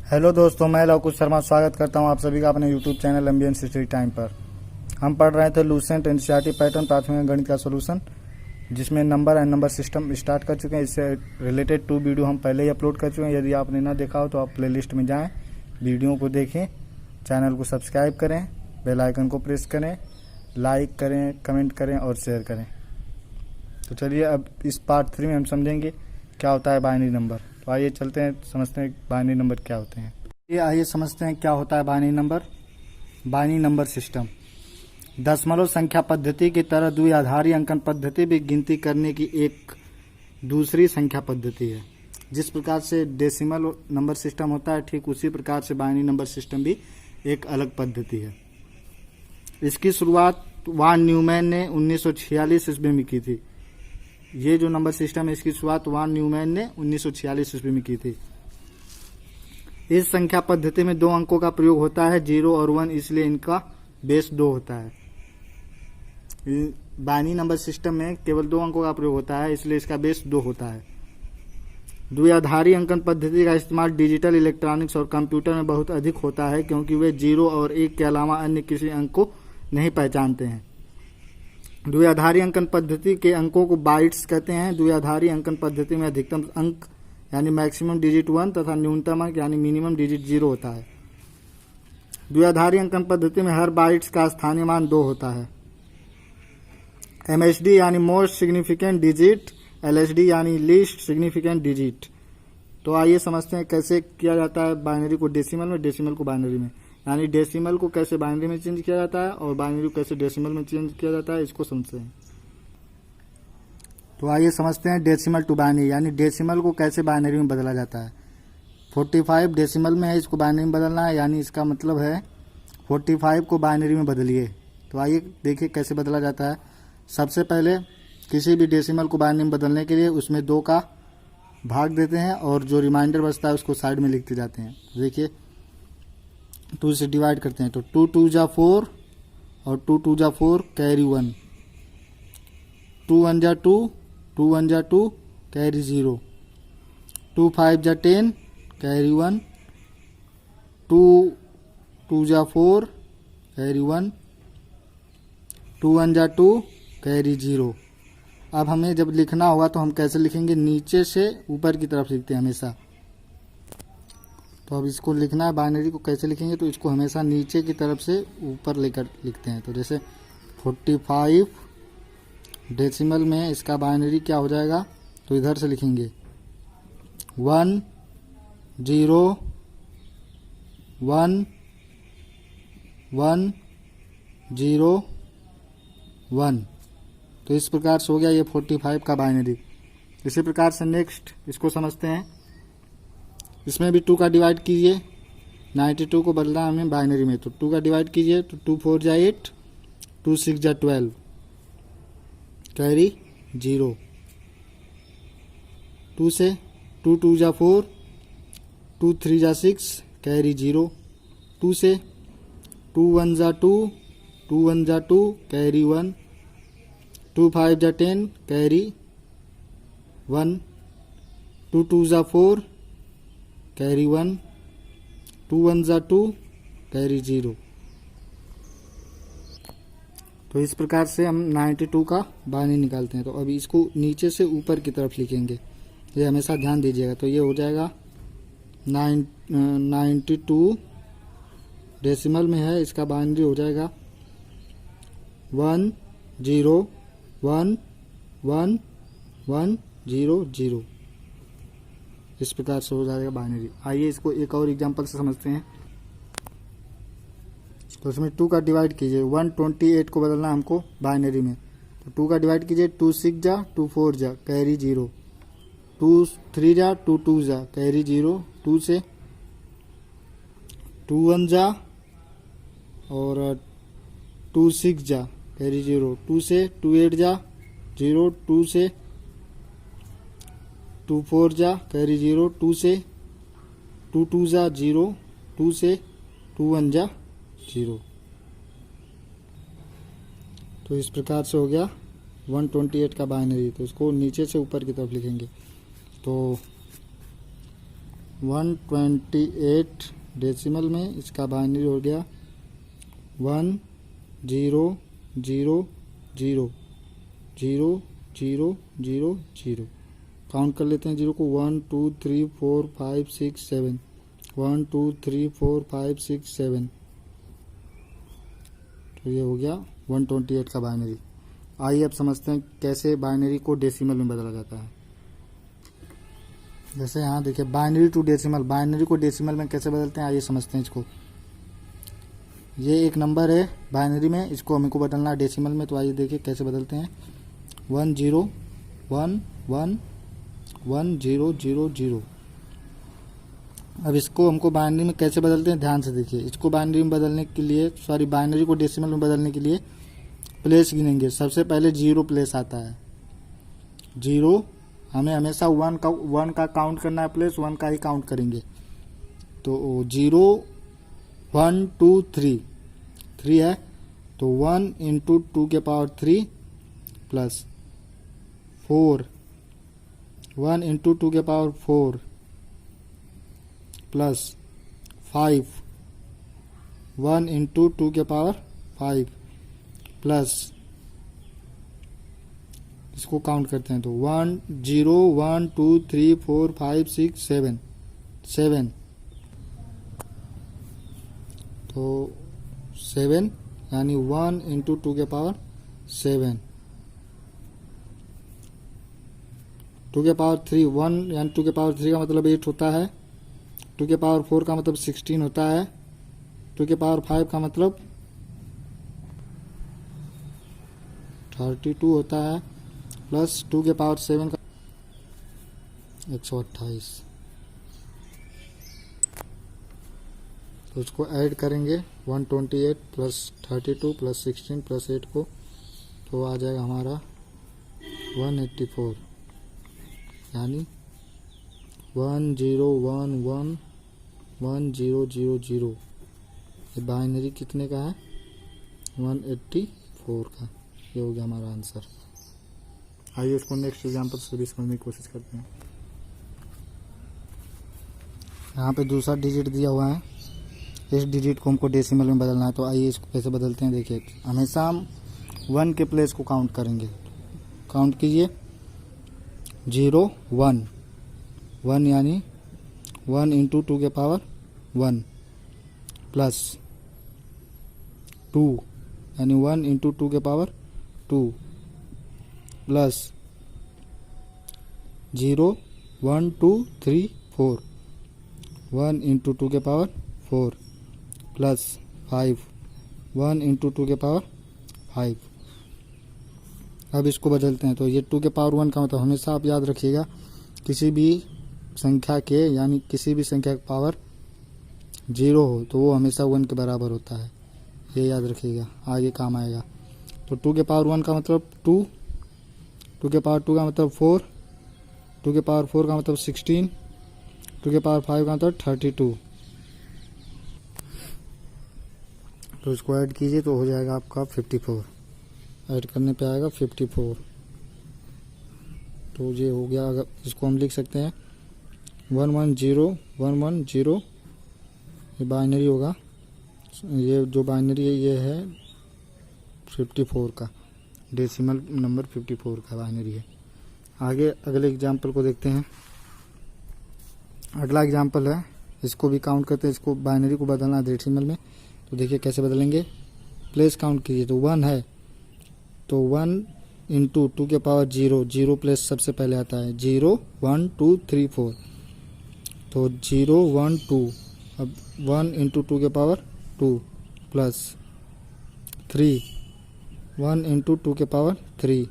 Hello दोस्तों, मैं लवकुश शर्मा स्वागत करता हूं आप सभी का अपने YouTube channel ambience history time पर। हम पढ़ रहे थे लूसेंट एनसीईआरटी पैटर्न प्राथमिक गणित का सोल्यूशन, जिसमें number and number system start कर चुके हैं। इससे रिलेटेड 2 वीडियो हम पहले ही अपलोड कर चुके हैं। यदि आपने ना देखा हो तो आप प्लेलिस्ट में जाएं, वीडियो को देखें, चैनल को सब्सक्राइब करें, बेल आइकन को प्रेस करें, लाइक करें, कमेंट करें और शेयर करें। तो चलिए अब इस पार्ट 3 में हम समझेंगे क्या होता है बाइनरी नंबर। तो आइए चलते हैं, समझते हैं बाइनरी नंबर क्या होते हैं। ये आइए समझते हैं क्या होता है binary number. Binary number system दशमलव संख्या पद्धति की तरह द्विआधारी अंकन पद्धति भी गिनती करने की एक दूसरी संख्या पद्धति है। जिस प्रकार से डेसिमल नंबर सिस्टम होता है, ठीक उसी प्रकार से बाइनरी नंबर सिस्टम भी एक अलग पद्धति है। इसकी शुरुआत वान न्यूमैन ने 1946 ईस्वी में की थी। ये जो नंबर सिस्टम है, इसकी शुरुआत वान न्यूमैन ने 1946 ईस्वी में की थी। इस संख्या पद्धति में 2 अंकों का प्रयोग होता है, 0 और 1, इसलिए इनका बेस 2 होता है। बाइनरी नंबर सिस्टम में केवल 2 अंकों का प्रयोग होता है, इसलिए इसका बेस 2 होता है। द्विआधारी अंकन पद्धति का इस्तेमाल डिजिटल इलेक्ट्रॉनिक्स और कंप्यूटर में बहुत अधिक होता है, क्योंकि वे 0 और 1 के अलावा अन्य किसी अंक को नहीं पहचानते हैं। द्विआधारी अंकन पद्धति के अंकों को बाइट्स कहते हैं। द्विआधारी अंकन पद्धति में अधिकतम अंक यानी मैक्सिमम डिजिट 1 तथा न्यूनतम अंक यानी मिनिमम डिजिट 0 होता है। द्विआधारी अंकन पद्धति में हर बाइट्स का स्थानीय मान 2 होता है। एमएसडी यानी मोस्ट सिग्निफिकेंट डिजिट, एलएसडी यानी लीस्ट सिग्निफिकेंट डिजिट। तो आइए समझते हैं कैसे किया जाता है बाइनरी को डेसिमल में, डेसिमल को बाइनरी में। यानी डेसिमल को कैसे बाइनरी में चेंज किया जाता है और बाइनरी को कैसे डेसिमल में चेंज किया जाता है, इसको समझते हैं। तो आइए समझते हैं डेसिमल टू बाइनरी, यानी डेसिमल को कैसे बाइनरी में बदला जाता है। 45 डेसिमल में है, इसको बाइनरी में बदलना है, यानी इसका मतलब है 45 को बाइनरी में बदलिए। तो आइए देखिए कैसे बदला जाता है। सबसे पहले किसी भी डेसिमल को बाइनरी में बदलने के लिए उसमें 2 का भाग देते हैं और जो रिमाइंडर बचता है उसको साइड में लिखते जाते हैं। देखिए 2 से डिवाइड करते हैं तो 2 2 जा 4 और 2 2 जा 4 कैरी 1, 2 1 जा 2, 2 1 जा 2 कैरी 0, 2 5 जा 10 कैरी 1, 2 2 जा 4 कैरी 1, 2 1 जा 2 कैरी 0। अब हमें जब लिखना होगा तो हम कैसे लिखेंगे, नीचे से ऊपर की तरफ लिखते हैं हमेशा। तो अब इसको लिखना है, बाइनरी को कैसे लिखेंगे, तो इसको हमेशा नीचे की तरफ से ऊपर लेकर लिखते हैं। तो जैसे 45 डेसिमल में इसका बाइनरी क्या हो जाएगा, तो इधर से लिखेंगे 1 0 1 1 0 1। तो इस प्रकार से हो गया ये 45 का बाइनरी। इसी प्रकार से नेक्स्ट इसको समझते हैं। इसमें भी 2 का डिवाइड कीजिए, 92 को बदलना है हमें बाइनरी में, तो 2 का डिवाइड कीजिए तो 2 4 जा 8, 2 6 जा 12 कैरी 0, 2 से 2 2 जा 4, 2 3 जा 6 कैरी 0, 2 से 2 1 जा 2, 2 1 जा 2 कैरी 1, 2 5 जा 10 कैरी 1, 2 2 जा 4 कैरी 1, 2 1 जा 2 कैरी 0। तो इस प्रकार से हम 92 का बाइनरी निकालते हैं। तो अभी इसको नीचे से ऊपर की तरफ लिखेंगे, ये हमेशा ध्यान दीजिएगा। तो ये हो जाएगा 92 डेसिमल में है, इसका बाइनरी हो जाएगा 1 0 1 1 1 0 0। इस प्रकार से हो जाएगा बाइनरी। आइए इसको एक और एग्जांपल से समझते हैं। तो इसमें 2 का डिवाइड कीजिए, 128 को बदलना हमको बाइनरी में, तो 2 का डिवाइड कीजिए, 2 6 जा 2 4 जा कैरी 0, 2 3 जा 2 2 जा कैरी 0, 2 से 2 1 जा और 2 6 जा कैरी 0, 2 से 2 8 जा 0, 2 से 2 4 जा कैरी 0, 2 से 2 2 जा 0, 2 से 2 1 जा 0। तो इस प्रकार से हो गया 128 का बाइनरी। तो इसको नीचे से ऊपर की तरफ लिखेंगे। तो 128 डेसिमल में इसका बाइनरी हो गया 1 0 0 0 0 0 0 0। काउंट कर लेते हैं जीरो को 1 2 3 4 5 6 7 1 2 3 4 5 6 7। तो ये हो गया 128 का बाइनरी। आइए अब समझते हैं कैसे बाइनरी को डेसिमल में बदला जाता है। जैसे यहाँ देखिए बाइनरी टू डेसिमल, बाइनरी को डेसिमल में कैसे बदलते हैं आइए समझते हैं इसको। ये एक नंबर है बाइनरी में, इसको हमको बदलना है डेसिमल में। तो आइए देखिए कैसे बदलते हैं। 1 0 1 1 1 0 0 0। अब इसको हमको बाइनरी में कैसे बदलते हैं ध्यान से देखिए। इसको बाइनरी में बदलने के लिए बाइनरी को डेसिमल में बदलने के लिए प्लेस गिनेंगे। सबसे पहले 0 प्लेस आता है। 0 हमें हमेशा 1 का काउंट करना है, प्लेस 1 का ही काउंट करेंगे। तो 0 1 2 3 3 है तो 1 इंटू 2 के पावर 3 प्लस 4 1 इंटू 2 के पावर 4 प्लस 5 1 इंटू 2 के पावर 5 प्लस, इसको काउंट करते हैं तो 1 0 1 2 3 4 5 6 7 7। तो 7 यानी 1 इंटू 2 के पावर 7 2 के पावर 3 1 यानी 2 के पावर 3 का मतलब 8 होता है। 2 के पावर 4 का मतलब 16 होता है। 2 के पावर 5 का मतलब 32 होता है प्लस 2 के पावर 7 का 128। तो उसको ऐड करेंगे 128 प्लस 32 प्लस 16 प्लस 8 को, तो आ जाएगा हमारा 184 यानी 1 0 1 1 1 0 0 0। ये बाइनरी कितने का है 184 का। ये हो गया हमारा आंसर। आइए इसको नेक्स्ट एग्जांपल से भी समझने की कोशिश करते हैं। यहाँ पे दूसरा डिजिट दिया हुआ है, इस डिजिट को हमको डेसिमल में बदलना है। तो आइए इसको कैसे बदलते हैं देखिए। हमेशा हम 1 के प्लेस को काउंट करेंगे। काउंट कीजिए 0 1 1 यानी 1 इंटू 2 के पावर 1 प्लस 2 यानी 1 इंटू 2 के पावर 2 प्लस 0 1 2 3 4 1 इंटू 2 के पावर 4 प्लस 5 1 इंटू 2 के पावर 5। अब इसको बदलते हैं। तो ये 2 के पावर 1 का मतलब हमेशा आप याद रखिएगा किसी भी संख्या के यानी किसी भी संख्या का पावर 0 हो तो वो हमेशा 1 के बराबर होता है। ये याद रखिएगा, आगे काम आएगा। तो 2 के पावर 1 का मतलब 2 2 के पावर 2 का मतलब 4 2 के पावर 4 का मतलब 16 2 के पावर 5 का मतलब 32। तो इसको ऐड कीजिए तो हो जाएगा आपका 54। ऐड करने पे आएगा 54। तो ये हो गया। अगर इसको हम लिख सकते हैं 110 110। ये बाइनरी होगा। ये जो बाइनरी है ये है 54 का, डेसिमल नंबर 54 का बाइनरी है। आगे अगले एग्जाम्पल को देखते हैं। अगला एग्जाम्पल है, इसको भी काउंट करते हैं। इसको बाइनरी को बदलना है डेसिमल में। तो देखिए कैसे बदलेंगे। प्लेस काउंट कीजिए तो 1 है तो 1 इंटू 2 के पावर 0 0 प्लेस सबसे पहले आता है 0 1 2 3 4। तो 0 1 2। अब 1 इंटू 2 के पावर 2 प्लस 3 1 इंटू 2 के पावर 3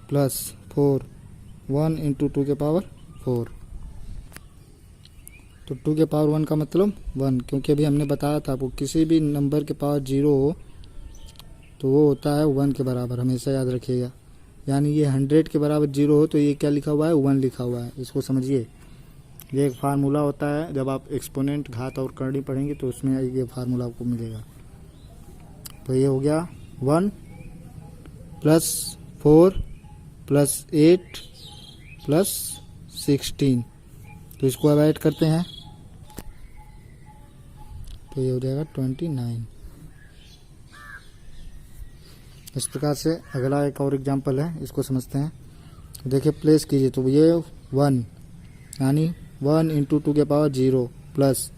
प्लस 4 1 इंटू 2 के पावर 4। तो 2 के पावर 1 का मतलब 1, क्योंकि अभी हमने बताया था आपको किसी भी नंबर के पावर 0 हो तो वो होता है 1 के बराबर, हमेशा याद रखिएगा। यानी ये 100 के बराबर 0 हो तो ये क्या लिखा हुआ है 1 लिखा हुआ है। इसको समझिए, ये एक फार्मूला होता है। जब आप एक्सपोनेंट घात और करनी पढ़ेंगे तो उसमें ये फार्मूला आपको मिलेगा। तो ये हो गया 1 प्लस 4 प्लस 8 प्लस 16। तो इसको अब ऐड करते हैं तो ये हो जाएगा 29। इस प्रकार से अगला एक और एग्जांपल है, इसको समझते हैं। देखिए प्लेस कीजिए, तो ये 1 यानी 1 इंटू 2 के पावर 0 प्लस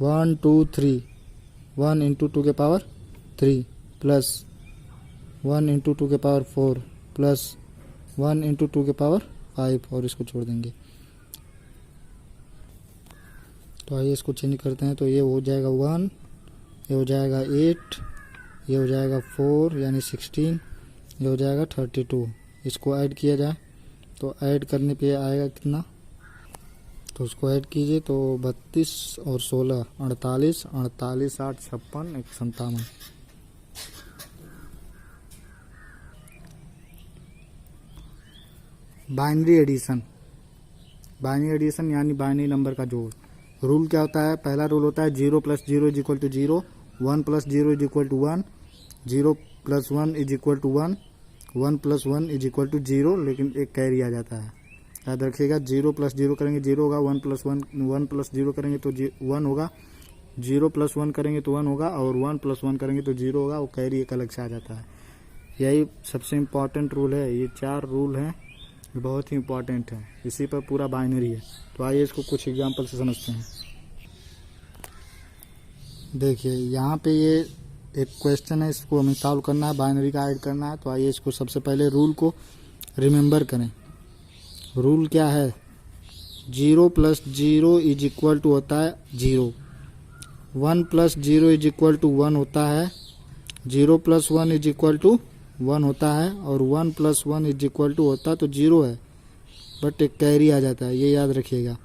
1 2 3 1 इंटू 2 के पावर 3 प्लस 1 इंटू 2 के पावर 4 प्लस 1 इंटू 2 के पावर 5 और इसको छोड़ देंगे। तो आइए इसको चेंज करते हैं। तो ये हो जाएगा 1, ये हो जाएगा 8, ये हो जाएगा 4 यानी 16, ये हो जाएगा 32। इसको ऐड किया जाए तो ऐड करने पे आएगा कितना, तो उसको ऐड कीजिए तो 32 और 16 48, 48 8 56 157। बाइनरी एडिशन, बाइनरी एडिशन यानी बाइनरी नंबर का जोड़। रूल क्या होता है, पहला रूल होता है 0 + 0 is equal to 0, 1 + 0 is equal to 1, 0 + 1 is equal to 1, 1 + 1 is equal to 0, लेकिन एक कैरी आ जाता है। याद रखिएगा, 0 + 0 करेंगे 0 होगा, 1 + 0 करेंगे तो 1 होगा, 0 + 1 करेंगे तो 1 होगा, और 1 + 1 करेंगे तो 0 होगा। वो कैरी एक अलग से आ जाता है। यही सबसे इम्पॉर्टेंट रूल है। ये 4 रूल हैं, ये बहुत ही इम्पॉर्टेंट है, इसी पर पूरा बाइनरी है। तो आइए इसको कुछ एग्जांपल से समझते हैं। देखिए यहाँ पे ये एक क्वेश्चन है, इसको हमें सॉल्व करना है, बाइनरी का ऐड करना है। तो आइए इसको सबसे पहले रूल को रिमेंबर करें। रूल क्या है, 0 + 0 इज इक्वल टू होता है 0, 1 + 0 इज इक्वल टू 1 होता है, 0 + 1 इज इक्वल टू 1 होता है, और 1 + 1 इज इक्वल टू होता है तो 0 है, बट एक कैरी आ जाता है, ये याद रखिएगा।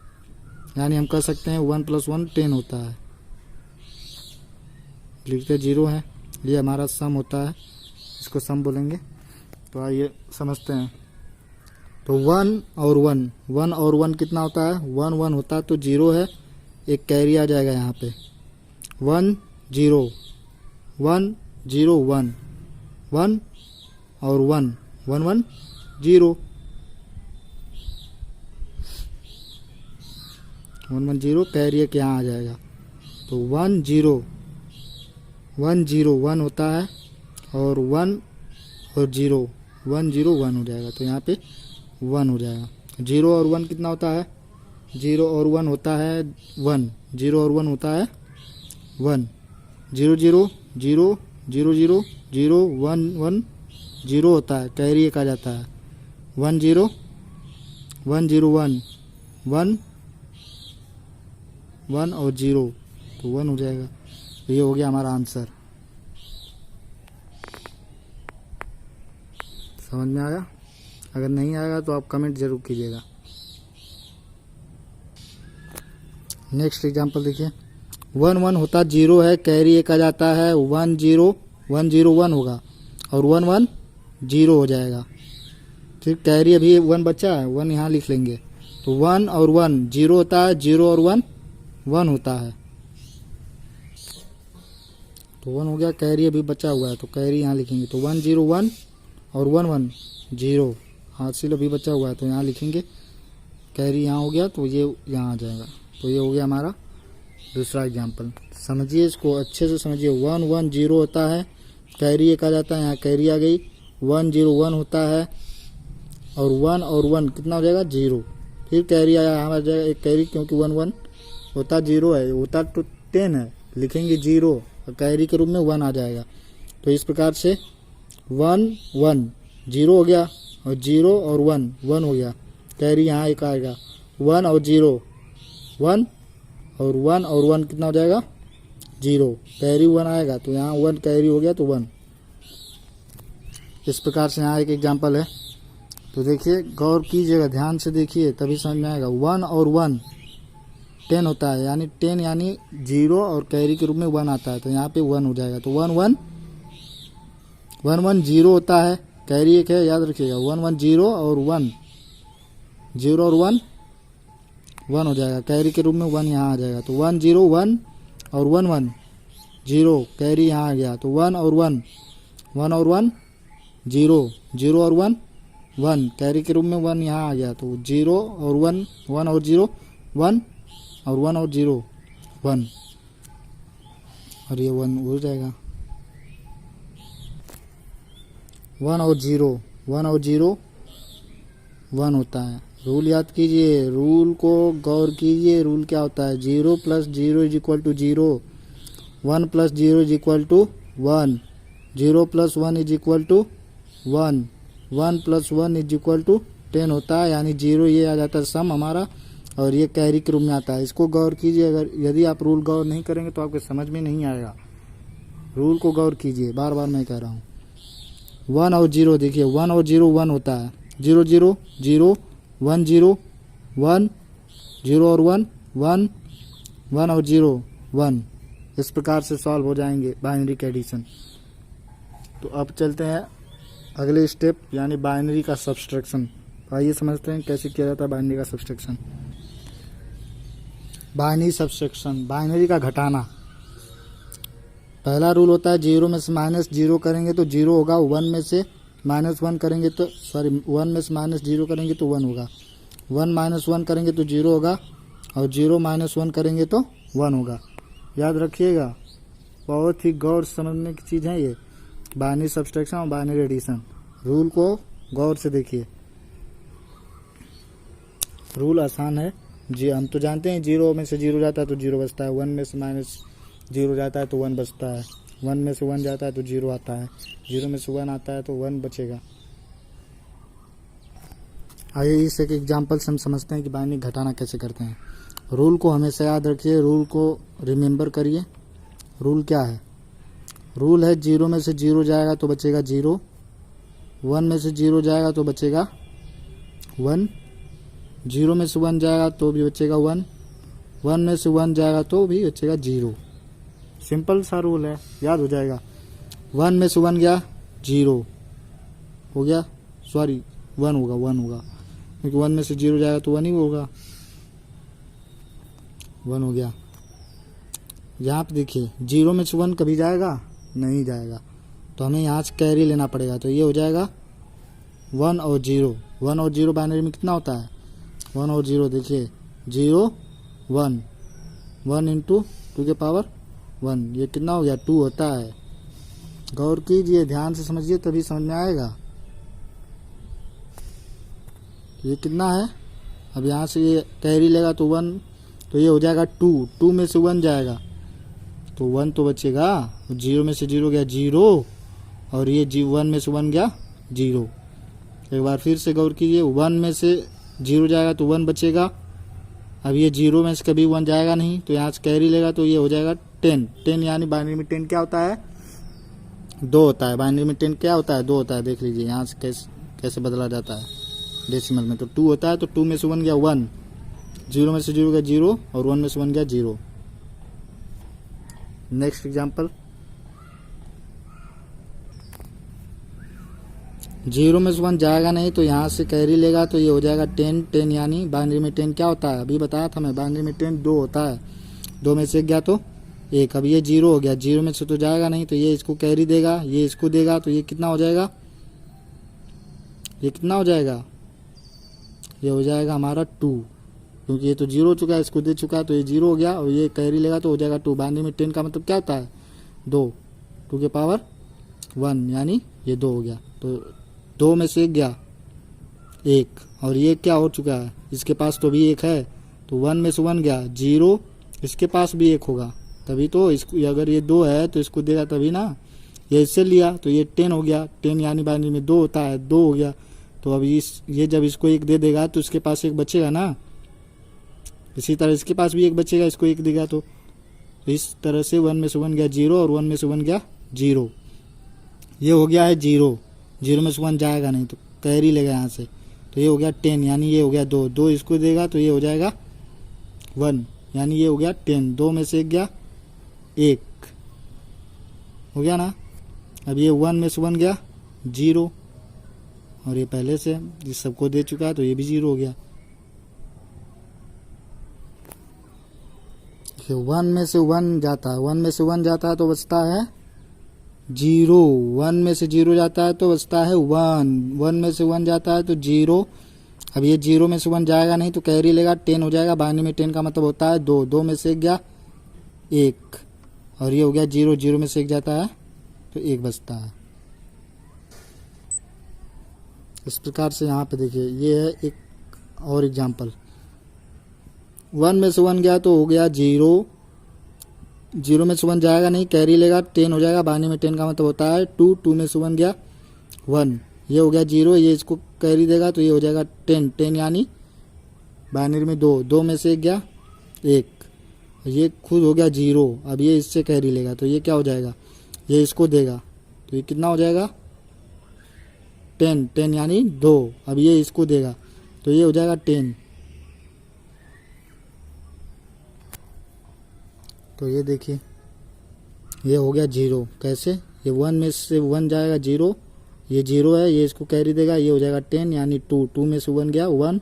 यानी हम कह सकते हैं 1 + 1 10 होता है। लिखते 0 है, ये हमारा सम होता है, इसको सम बोलेंगे। तो आइए समझते हैं। तो 1 और 1, 1 और 1 कितना होता है, 1 1 होता है तो 0 है, एक कैरी आ जाएगा यहाँ पे 1 0 1 0 1 1 और 1 1 1 0 1 1 0 कैरी एक यहाँ आ जाएगा। तो 1 0 1 0 1 होता है, और 1 और 0 1 0 1 हो जाएगा, तो यहाँ पे 1 हो जाएगा। 0 और 1 कितना होता है, 0 और 1 होता है 1, 0 और 1 होता है 1, 0 0 0 0 0 0 1 1 0 होता है, कैरी एक आ जाता है 1 0 1 0 1 1 1 और 0, तो 1 हो जाएगा। तो ये हो गया हमारा आंसर। समझ में आया? अगर नहीं आएगा तो आप कमेंट जरूर कीजिएगा। नेक्स्ट एग्जांपल देखिए, 1 1 होता 0 है, कैरी एक आ जाता है 1 0 1 0 1 होगा, और 1 1 0 हो जाएगा। फिर कैरी अभी 1 बचा है, 1 यहाँ लिख लेंगे। तो 1 और 1 0 होता है, 0 और 1 1 होता है, तो 1 हो गया। कैरी अभी बचा हुआ है, तो कैरी यहाँ लिखेंगे। तो 1 0 1 और 1 1 0, हासिल अभी बचा हुआ है, तो यहाँ लिखेंगे। कैरी यहाँ हो गया, तो ये यहाँ आ जाएगा। तो ये हो गया हमारा दूसरा एग्जाम्पल। समझिए, इसको अच्छे से समझिए। 1 1 0 होता है, कैरी एक आ जाता है, यहाँ कैरी आ गई। 1 0 1 होता है, और 1 और 1 कितना हो जाएगा 0। फिर कैरी आया, यहाँ आ जाएगा एक कैरी, क्योंकि 1 1 होता 0 है, होता तो 10 है, लिखेंगे 0, और कैरी के रूप में 1 आ जाएगा। तो इस प्रकार से 1 1 0 हो गया, और 0 और 1 1 हो गया। कैरी यहाँ एक आएगा, 1 और 0 1, और 1 और 1 कितना हो जाएगा 0, कैरी 1 आएगा, तो यहाँ 1 कैरी हो गया, तो 1। इस प्रकार से यहाँ एक एग्जांपल है। तो देखिए, गौर कीजिएगा, ध्यान से देखिए, तभी समझ में आएगा। 1 और 1 10 होता है, यानी 10 यानी 0, और कैरी के रूप में 1 आता है, तो यहाँ पे 1 हो जाएगा। तो 1 1 1 1 0 होता है, कैरी एक है, याद रखिएगा। 1 1 0 और 1 0 और 1 1 हो जाएगा, कैरी के रूप में 1 यहाँ आ जाएगा। तो 1 0 1 और 1 1 0, कैरी यहाँ आ गया। तो 1 और 1 1 और 1 0 0 और 1 1, कैरी के रूप में 1 यहाँ आ गया। तो 0 और 1 1 और 0 1, और 1 और 0 1। और ये 1 हो जाएगा। 1 और 0 1 होता है। रूल याद कीजिए, रूल को गौर कीजिए। रूल क्या होता है? 0 + 0 = 0, 1 + 0 = 1, 0 + 1 = 1, 1 + 1 = 10 होता है। यानी 0 ये आ जाता है सम हमारा, और ये कैरी के रूप में आता है। इसको गौर कीजिए। अगर यदि आप रूल गौर नहीं करेंगे तो आपके समझ में नहीं आएगा। रूल को गौर कीजिए, बार बार मैं कह रहा हूँ। 1 और 0 देखिए, 1 और 0 1 होता है। 0 0 0 1 0 1 0 और 1 1 1 और 0 1। इस प्रकार से सॉल्व हो जाएंगे बाइनरी के एडिशन। तो अब चलते हैं अगले स्टेप, यानी बाइनरी का सब्सट्रैक्शन। आइए समझते हैं कैसे किया जाता है बाइनरी का सब्सट्रैक्शन। बाइनरी सब्सट्रैक्शन, बाइनरी का घटाना। पहला रूल होता है 0 में से -0 करेंगे तो 0 होगा, 1 में से -1 करेंगे तो 1 में से -0 करेंगे तो 1 होगा, 1 - 1 करेंगे तो 0 होगा, और 0 - 1 करेंगे तो 1 होगा। याद रखिएगा, बहुत ही गौर समझने की चीज़ है ये बाइनरी सब्सट्रैक्शन और बाइनरी एडिशन। रूल को गौर से देखिए। रूल आसान है जी, हम तो जानते हैं 0 में से 0 जाता है तो 0 बचता है, 1 में से -0 जाता है तो 1 बचता है, 1 में से 1 जाता है तो 0 आता है, 0 में से 1 आता है तो 1 बचेगा। आइए इस एक एग्जाम्पल से हम समझते हैं कि बाइनरी घटाना कैसे करते हैं। रूल को हमेशा याद रखिए, रूल को रिमेंबर करिए। रूल क्या है? रूल है 0 में से 0 जाएगा तो बचेगा 0, 1 में से 0 जाएगा तो बचेगा 1, 0 में से 1 जाएगा तो भी बचेगा 1, 1 में से 1 जाएगा तो भी बचेगा 0। सिंपल सा रूल है, याद हो जाएगा। 1 में से 1 गया 0 हो गया, सॉरी 1 होगा, 1 होगा, क्योंकि 1 में से 0 जाएगा तो 1 ही होगा, 1 हो गया। यहाँ पे देखिए 0 में से 1 कभी जाएगा? नहीं जाएगा, तो हमें यहाँ से कैरी लेना पड़ेगा। तो ये हो जाएगा 1 और 0। 1 और 0 बाइनरी में कितना होता है? 1 और 0 देखिए, 0 1, 1 × 2 की पावर 1, ये कितना हो गया? 2 होता है। गौर कीजिए, ध्यान से समझिए, तभी समझ में आएगा। ये कितना है? अब यहाँ से ये कैरी लेगा तो 1, तो ये हो जाएगा 2, 2 में से 1 जाएगा तो 1 तो बचेगा, 0 में से 0 गया 0, और ये 1 में से 1 गया 0। एक बार फिर से गौर कीजिए, 1 में से 0 जाएगा तो 1 बचेगा। अब ये 0 में से कभी 1 जाएगा नहीं, तो यहाँ से कैरी लेगा तो ये हो जाएगा 10। 10 यानी बाइनरी में 10 क्या होता है? 2 होता है। बाइनरी में 10 क्या होता है? 2 होता है। देख लीजिए यहाँ से कैसे बदला जाता है डेसिमल में। तो 2 होता है, तो 2 में से 1 गया 1, 0 में से 0 गया 0, और 1 में से 1 गया 0। नेक्स्ट एग्जाम्पल, 0 में से 1 जाएगा नहीं, तो यहाँ से कैरी लेगा तो ये हो जाएगा 10। 10 यानी बाइनरी में 10 क्या होता है? अभी बताया था मैं, बाइनरी में 10 2 होता है। 2 में से 1 गया तो 1। अब ये 0 हो गया, 0 में से तो जाएगा नहीं, तो ये इसको कैरी देगा, ये इसको देगा, तो ये कितना हो जाएगा? ये कितना हो जाएगा? ये हो जाएगा हमारा 2, क्योंकि ये तो 0 हो चुका है, इसको दे चुका है, तो ये 0 हो गया, और ये कैरी लेगा तो हो जाएगा 2। बाइनरी में 10 का मतलब क्या होता है? 2, 2 की पावर 1, यानी ये 2 हो गया। तो 2 में से 1 गया 1, और ये क्या हो चुका है? इसके पास तो भी 1 है, तो 1 में से 1 गया 0, इसके पास भी 1 होगा, तभी तो इसको, अगर ये 2 है तो इसको देगा तभी ना। ये इससे लिया तो ये 10 हो गया, 10 यानी बाइनरी में 2 होता है, 2 हो गया। तो अब ये जब इसको 1 दे देगा तो इसके पास 1 बचेगा ना। इसी तरह इसके पास भी 1 बचेगा, इसको 1 देगा तो इस तरह से 1 में से 1 गया 0, और 1 में से 1 गया 0। ये हो गया है 0, 0 में से 1 जाएगा नहीं, तो कैरी लेगा यहाँ से, तो ये हो गया 10, यानी ये हो गया 2, 2 इसको देगा तो ये हो जाएगा 1, यानी ये हो गया 10। 2 में से 1 गया 1, हो गया ना। अब ये 1 में से 1 गया 0, और ये पहले से इस सबको दे चुका है, तो ये भी 0 हो गया। 1 में से 1 जाता है, 1 में से 1 जाता है तो बचता है 0, 1 में से 0 जाता है तो बचता है 1, 1 में से 1 जाता है तो 0। अब ये 0 में से 1 जाएगा नहीं, तो कैरी लेगा, 10 हो जाएगा। बाइनरी में 10 का मतलब होता है 2, 2 में से 1 गया 1, और ये हो गया 0, 0 में से 1 जाता है तो 1 बचता है। इस प्रकार से यहाँ पे देखिए ये है एक और एग्जाम्पल। 1 में से 1 गया तो हो गया 0, 0 में से 1 जाएगा नहीं, कैरी लेगा 10 हो जाएगा। बाइनरी में 10 का मतलब होता है 2, 2 में से 1 गया 1, ये हो गया 0, ये इसको कैरी देगा तो ये हो जाएगा 10, 10 यानी बाइनरी में 2, 2 में से 1 गया 1, ये खुद हो गया 0। अब ये इससे कैरी लेगा तो ये क्या हो जाएगा, ये इसको देगा तो ये कितना हो जाएगा 10, 10 यानी 2। अब ये इसको देगा तो ये हो जाएगा 10। तो ये देखिए ये हो गया 0। कैसे, ये 1 में से 1 जाएगा 0, ये 0 है, ये इसको कैरी देगा, ये हो जाएगा 10 यानी 2, 2 में से 1 गया 1,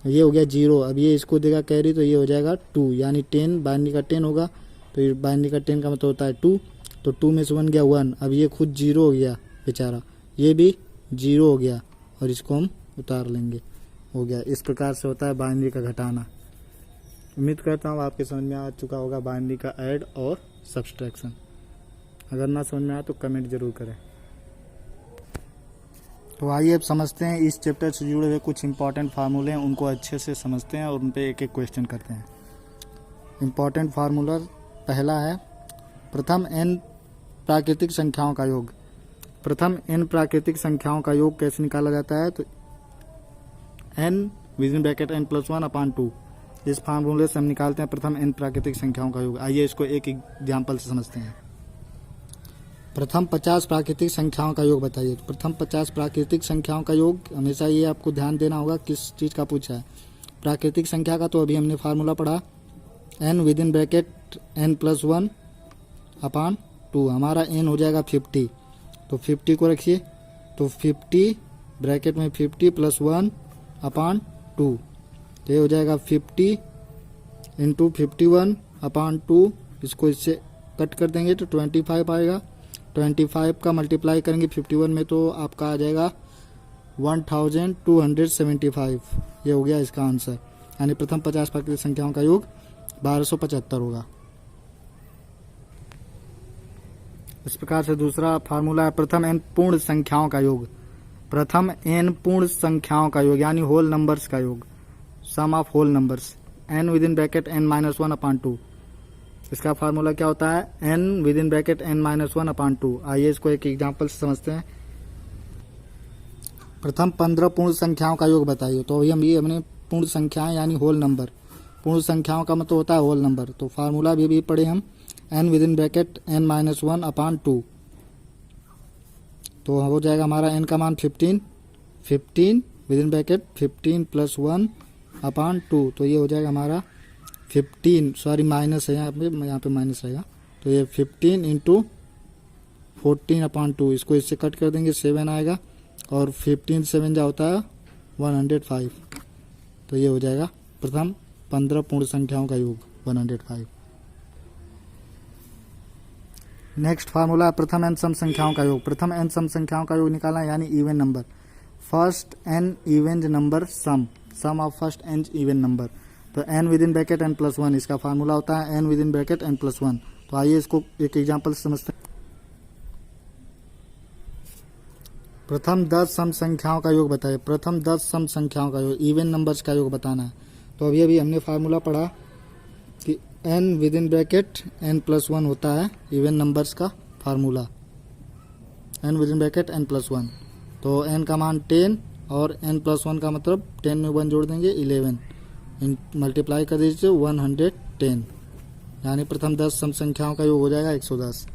ये हो गया 0। अब ये इसको देगा कैरी तो ये हो जाएगा 2 यानी 10, बाइनरी का 10 होगा तो ये बाइनरी का 10 का मतलब होता है 2, तो 2 में से 1 गया 1। अब ये खुद 0 हो गया बेचारा, ये भी 0 हो गया और इसको हम उतार लेंगे, हो गया। इस प्रकार से होता है बाइनरी का घटाना। उम्मीद करता हूँ आपके समझ में आ चुका होगा बाइनरी का ऐड और सब्सट्रैक्शन। अगर ना समझ में आए तो कमेंट जरूर करें। तो आइए अब समझते हैं इस चैप्टर से जुड़े हुए कुछ इंपॉर्टेंट फार्मूले हैं, उनको अच्छे से समझते हैं और उन पे एक एक क्वेश्चन करते हैं। इंपॉर्टेंट फार्मूला पहला है प्रथम n प्राकृतिक संख्याओं का योग। प्रथम n प्राकृतिक संख्याओं का योग कैसे निकाला जाता है, तो n विदिन ब्रैकेट n+1/2, इस फार्मूले से हम निकालते हैं प्रथम n प्राकृतिक संख्याओं का योग। आइए इसको एक एग्जाम्पल से समझते हैं। प्रथम 50 प्राकृतिक संख्याओं का योग बताइए। तो प्रथम 50 प्राकृतिक संख्याओं का योग, हमेशा ये आपको ध्यान देना होगा किस चीज़ का पूछा है। प्राकृतिक संख्या का तो अभी हमने फार्मूला पढ़ा, n विदिन ब्रैकेट n+1/2, हमारा n हो जाएगा 50, तो 50 को रखिए, तो 50 ब्रैकेट में 50 + 1/2, तो ये हो जाएगा 50 × 51/2, इसको इससे कट कर देंगे तो 25 आएगा। 25 का मल्टीप्लाई करेंगे 51 में तो आपका आ जाएगा 1275, ये हो गया इसका आंसर। यानी प्रथम 50 प्राकृतिक संख्याओं का योग 1275 होगा। इस प्रकार से दूसरा फार्मूला है प्रथम n पूर्ण संख्याओं का योग। प्रथम n पूर्ण संख्याओं का योग यानी होल नंबर्स का योग, sum of whole numbers, n within bracket n-1/2, इसका फार्मूला क्या होता है, n विदिन ब्रैकेट n-1/2। आइए इसको एक एग्जांपल से समझते हैं। प्रथम 15 पूर्ण संख्याओं का योग बताइए। तो अभी हमने पूर्ण संख्याएं यानी होल नंबर, पूर्ण संख्याओं का मतलब होता है होल नंबर, तो फार्मूला भी पढ़े हम, n विदिन ब्रैकेट n-1/2, तो हो जाएगा हमारा n का मान 15, 15 विदिन ब्रैकेट 15 + 1/2, तो ये हो जाएगा हमारा 15, सॉरी माइनस है यहाँ पे माइनस रहेगा, तो ये 15 × 14/2, इसको इससे कट कर देंगे 7 आएगा, और 15 7 जा होता है 105, तो ये हो जाएगा प्रथम 15 पूर्ण संख्याओं का योग 105। नेक्स्ट फार्मूला है प्रथम n सम संख्याओं का योग। प्रथम n सम संख्याओं का योग निकालना यानी even number, first n even number sum, sum of first n even number, तो n विदिन ब्रैकेट n+1, इसका फार्मूला होता है n विदिन ब्रैकेट n+1। तो आइए इसको एक एग्जांपल से समझते हैं। प्रथम 10 सम संख्याओं का योग बताइए। प्रथम 10 सम संख्याओं का योग, इवन नंबर्स का योग बताना है। तो अभी हमने फार्मूला पढ़ा कि n विदिन ब्रैकेट n+1 होता है इवन नंबर्स का formula, n within bracket n+1, तो n का मान 10 और n+1 का मतलब 10 में 1 जोड़ देंगे 11, मल्टीप्लाई कर दीजिए 110, यानी प्रथम 10 सम संख्याओं का योग हो जाएगा 110।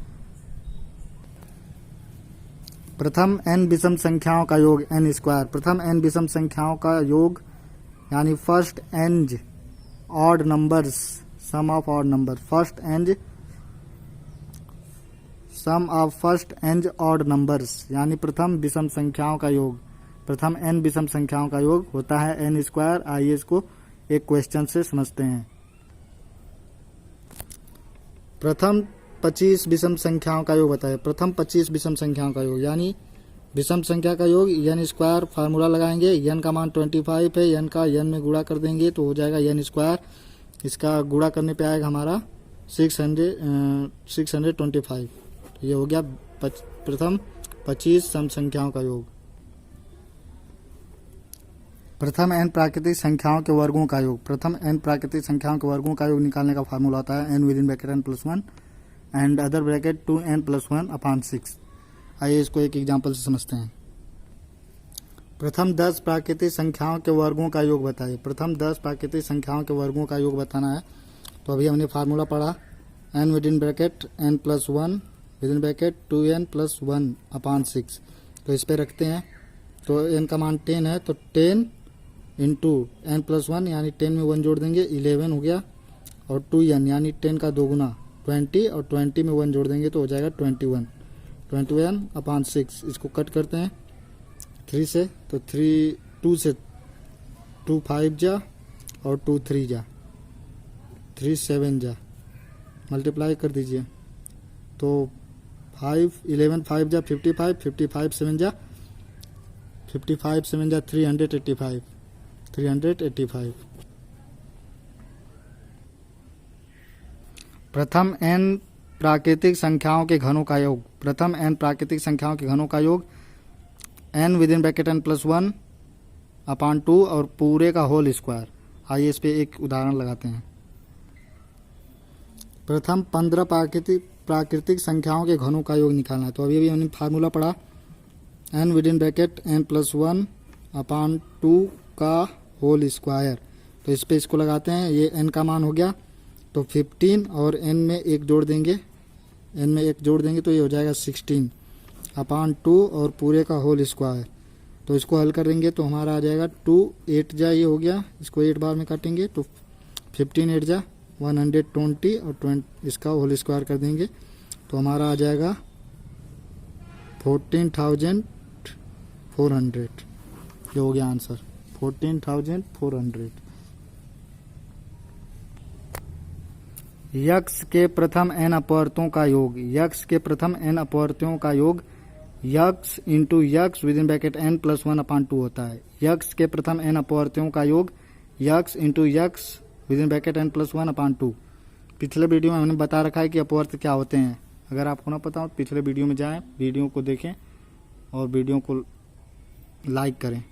प्रथम n विषम संख्याओं का योग n²। प्रथम n विषम संख्याओं का योग यानी first n odd numbers, sum of odd number, sum of first n odd numbers, यानी प्रथम विषम संख्याओं का योग। प्रथम n विषम संख्याओं का योग होता है n²। आइए इसको एक क्वेश्चन से समझते हैं। प्रथम 25 विषम संख्याओं का योग बताइए। प्रथम 25 विषम संख्याओं का योग यानी विषम संख्या का योग n², फार्मूला लगाएंगे, n का मान 25 है, n का n में गुणा कर देंगे तो हो जाएगा n², इसका गुणा करने पे आएगा हमारा 625। ये हो गया प्रथम 25 सम संख्याओं का योग। प्रथम n प्राकृतिक संख्याओं के वर्गों का योग। प्रथम n प्राकृतिक संख्याओं के वर्गों का योग निकालने का फार्मूला होता है n with in bracket n plus 1 and other bracket 2n plus 1 upon 6। आइए इसको एक एग्जाम्पल से समझते हैं। प्रथम 10 प्राकृतिक संख्याओं के वर्गों का योग बताइए। प्रथम 10 प्राकृतिक संख्याओं के वर्गों का योग बताना है। तो अभी हमने फार्मूला पढ़ा n with in bracket n plus 1 with in bracket 2n plus 1 upon 6। तो इस पे रखते हैं। तो n का मान 10 है, तो 10 इंटू n प्लस 1 यानी 10 में 1 जोड़ देंगे 11 हो गया, और 2n यानी 10 का 2 गुना 20, और 20 में 1 जोड़ देंगे तो हो जाएगा 21 अपॉन 6। इसको कट करते हैं 3 से, तो 2 से 2 5 जा और 2 3 जा, 3 7 जा, मल्टीप्लाई कर दीजिए। तो 11 5 जा 55, 55 7 जा 385। प्रथम n प्राकृतिक संख्याओं के घनों का योग। प्रथम n प्राकृतिक संख्याओं के घनों का योग n with in bracket n plus 1 upon 2 और पूरे का होल स्क्वायर। आइए इस पे एक उदाहरण लगाते हैं। प्रथम 15 प्राकृतिक संख्याओं के घनों का योग निकालना है। तो अभी हमने फार्मूला पढ़ा n with in bracket n plus 1 upon 2 का होल स्क्वायर। तो इस पे इसको लगाते हैं। ये n का मान हो गया, तो 15 और n में 1 जोड़ देंगे, तो ये हो जाएगा 16 अपॉन 2 और पूरे का होल स्क्वायर। तो इसको हल करेंगे तो हमारा आ जाएगा 2 8 जा, ये हो गया, इसको 8 बार में काटेंगे तो 15 8 जा 120 और 20 इसका होल स्क्वायर कर देंगे तो हमारा आ जाएगा 14,400। ये हो गया आंसर 14,400। यक्ष के प्रथम n अपवर्तों का योग। यक्ष के प्रथम n अपवर्तों का योग यक्ष इंटू यक्ष with in bracket n plus 1 upon 2 होता है। यक्ष के प्रथम n अपवर्तों का योग यक्ष इंटू यक्ष with in bracket n plus 1 upon 2। पिछले वीडियो में हमने बता रखा है कि अपवर्त क्या होते हैं। अगर आपको ना पता हो पिछले वीडियो में जाएं, वीडियो को देखें और वीडियो को लाइक करें।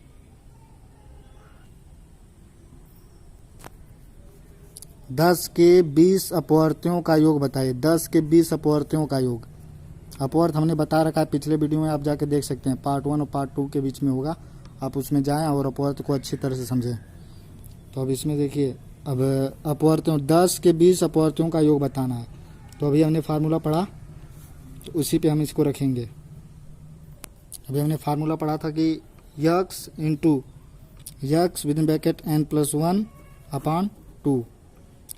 दस के 20 अपवर्तियों का योग बताइए। 10 के 20 अपवर्तियों का योग। अपवर्त हमने बता रखा है पिछले वीडियो में, आप जाके देख सकते हैं। पार्ट 1 और पार्ट 2 के बीच में होगा, आप उसमें जाएं और अपवर्त को अच्छी तरह से समझें। तो अब इसमें देखिए, अब अपवर्तियों 10 के 20 अपवर्तियों का योग बताना है। तो अभी हमने फार्मूला पढ़ा, तो उसी पे हम इसको रखेंगे। अभी हमने फार्मूला पढ़ा था कि x into x with in bracket n plus 1 upon 2।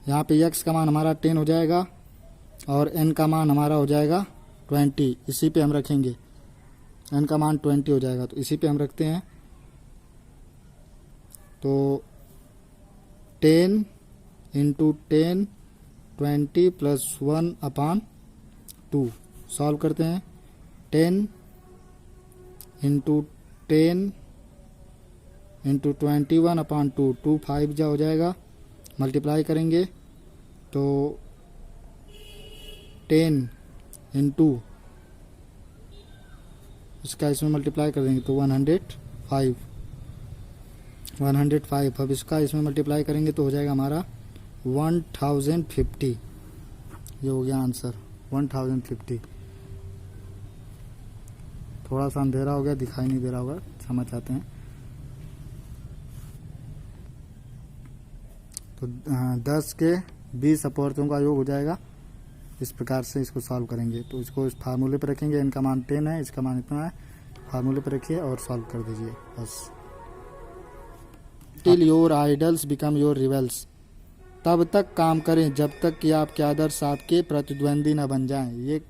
यहाँ पे यक्स का मान हमारा 10 हो जाएगा और n का मान हमारा हो जाएगा 20। इसी पे हम रखेंगे, n का मान 20 हो जाएगा, तो इसी पे हम रखते हैं। तो 10 इंटू 10 20 प्लस 1 अपॉन 2 सॉल्व करते हैं। 10 इंटू 10 इंटू 21 अपॉन 2, 2 5 जा हो जाएगा, मल्टीप्लाई करेंगे तो 10 इंटू इसका इसमें मल्टीप्लाई कर देंगे तो 105। अब इसका इसमें मल्टीप्लाई करेंगे तो हो जाएगा हमारा 1050। ये हो गया आंसर 1050। थोड़ा सा अंधेरा हो गया, दिखाई नहीं दे रहा होगा, क्षमा चाहते हैं। तो 10 के 20 अपवर्तों का योग हो जाएगा। इस प्रकार से इसको सॉल्व करेंगे। तो इसको इस फार्मूले पर रखेंगे। इनका मान 10 है, इसका मान इतना है। फार्मूले पर रखिए और सॉल्व कर दीजिए बस। Till your idols become your rivals. तब तक काम करें जब तक कि आपके आदर्श आपके प्रतिद्वंदी न बन जाएं।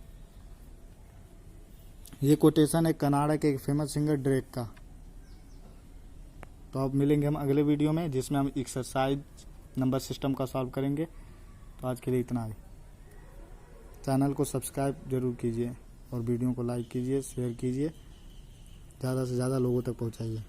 ये कोटेशन है कनाडा के एक फेमस सिंगर ड्रेक का। तो अब मिलेंगे हम अगले वीडियो में, जिसमें हम एक्सरसाइज नंबर सिस्टम का सॉल्व करेंगे। तो आज के लिए इतना ही। चैनल को सब्सक्राइब जरूर कीजिए और वीडियो को लाइक कीजिए, शेयर कीजिए, ज़्यादा से ज़्यादा लोगों तक पहुंचाइए।